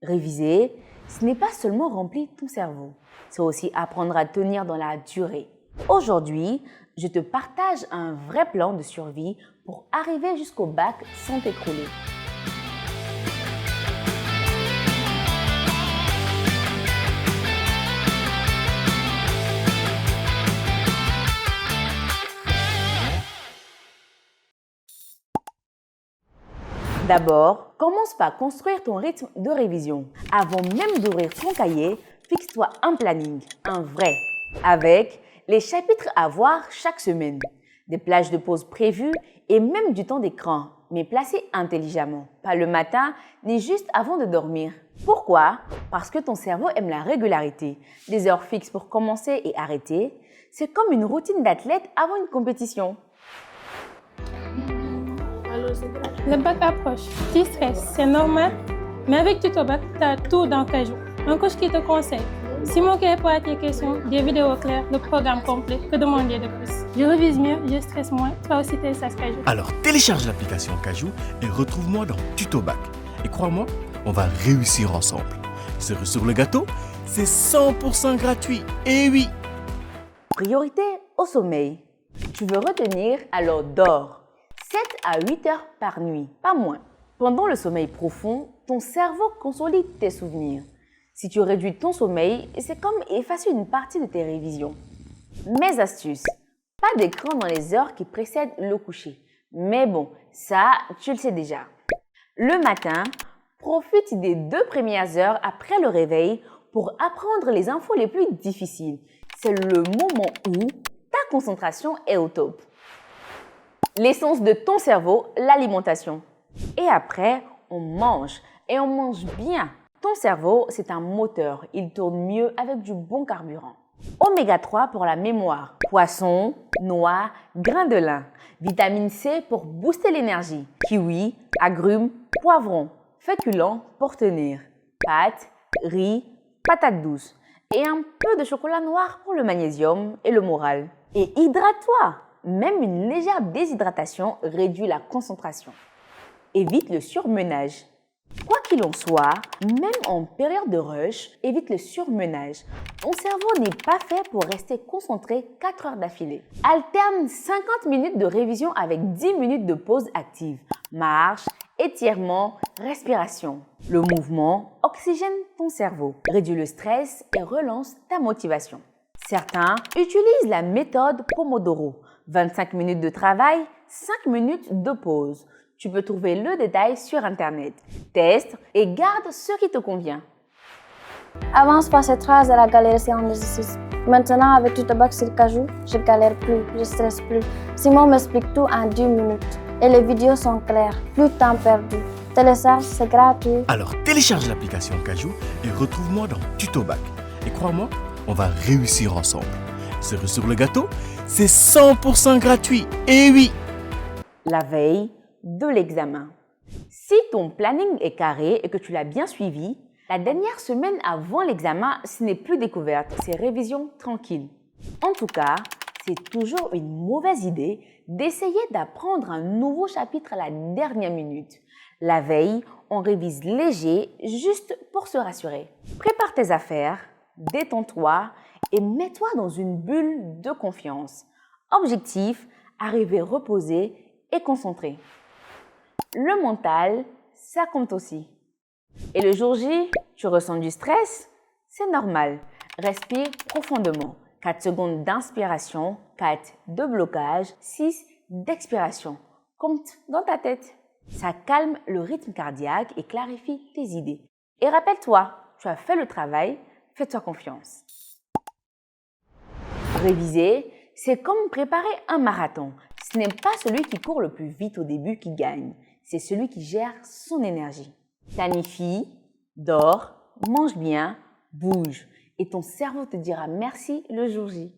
Réviser, ce n'est pas seulement remplir ton cerveau, c'est aussi apprendre à tenir dans la durée. Aujourd'hui, je te partage un vrai plan de survie pour arriver jusqu'au bac sans t'écrouler. D'abord, commence par construire ton rythme de révision. Avant même d'ouvrir ton cahier, fixe-toi un planning, un vrai, avec les chapitres à voir chaque semaine, des plages de pause prévues et même du temps d'écran, mais placé intelligemment, pas le matin ni juste avant de dormir. Pourquoi? Parce que ton cerveau aime la régularité, des heures fixes pour commencer et arrêter. C'est comme une routine d'athlète avant une compétition. Le bac approche, tu stresses, c'est normal. Mais avec Tutobac, tu as tout dans Kajou. Un coach qui te conseille. Simon qui répond à tes questions, des vidéos claires, le programme complet. Que demander de plus? Je révise mieux, je stresse moins. Toi aussi, télécharge Kajou. Alors télécharge l'application Kajou et retrouve-moi dans Tutobac. Et crois-moi, on va réussir ensemble. Cerise sur le gâteau, c'est 100% gratuit. Et oui! Priorité au sommeil. Tu veux retenir, alors dors. 7 à 8 heures par nuit, pas moins. Pendant le sommeil profond, ton cerveau consolide tes souvenirs. Si tu réduis ton sommeil, c'est comme effacer une partie de tes révisions. Mes astuces. Pas d'écran dans les heures qui précèdent le coucher. Mais bon, ça, tu le sais déjà. Le matin, profite des 2 premières heures après le réveil pour apprendre les infos les plus difficiles. C'est le moment où ta concentration est au top. L'essence de ton cerveau, l'alimentation. Et après, on mange. Et on mange bien. Ton cerveau, c'est un moteur. Il tourne mieux avec du bon carburant. Oméga 3 pour la mémoire. Poisson, noix, grains de lin. Vitamine C pour booster l'énergie. Kiwi, agrumes, poivrons. Féculents pour tenir. Pâtes, riz, patates douces. Et un peu de chocolat noir pour le magnésium et le moral. Et hydrate-toi! Même une légère déshydratation réduit la concentration. Évite le surmenage. Quoi qu'il en soit, même en période de rush, évite le surmenage. Ton cerveau n'est pas fait pour rester concentré 4 heures d'affilée. Alterne 50 minutes de révision avec 10 minutes de pause active. Marche, étirement, respiration. Le mouvement oxygène ton cerveau, réduit le stress et relance ta motivation. Certains utilisent la méthode Pomodoro. 25 minutes de travail, 5 minutes de pause. Tu peux trouver le détail sur Internet. Teste et garde ce qui te convient. Avant, je passais 3 heures à galérer sur un exercice. Maintenant, avec Tutobac sur Kajou, je galère plus, je stresse plus. Simon m'explique tout en 10 minutes. Et les vidéos sont claires, plus de temps perdu. Télécharge, c'est gratuit. Alors télécharge l'application Kajou et retrouve-moi dans Tutobac. Et crois-moi, on va réussir ensemble. Cerise sur le gâteau, c'est 100% gratuit. Et oui! La veille de l'examen. Si ton planning est carré et que tu l'as bien suivi, la dernière semaine avant l'examen, ce n'est plus découverte, c'est révision tranquille. En tout cas, c'est toujours une mauvaise idée d'essayer d'apprendre un nouveau chapitre à la dernière minute. La veille, on révise léger juste pour se rassurer. Prépare tes affaires, détends-toi et mets-toi dans une bulle de confiance. Objectif, arriver reposé et concentré. Le mental, ça compte aussi. Et le jour J, tu ressens du stress? C'est normal. Respire profondément. 4 secondes d'inspiration, 4 de blocage, 6 d'expiration. Compte dans ta tête. Ça calme le rythme cardiaque et clarifie tes idées. Et rappelle-toi, tu as fait le travail, fais-toi confiance. Réviser, c'est comme préparer un marathon. Ce n'est pas celui qui court le plus vite au début qui gagne, c'est celui qui gère son énergie. Planifie, dors, mange bien, bouge et ton cerveau te dira merci le jour J.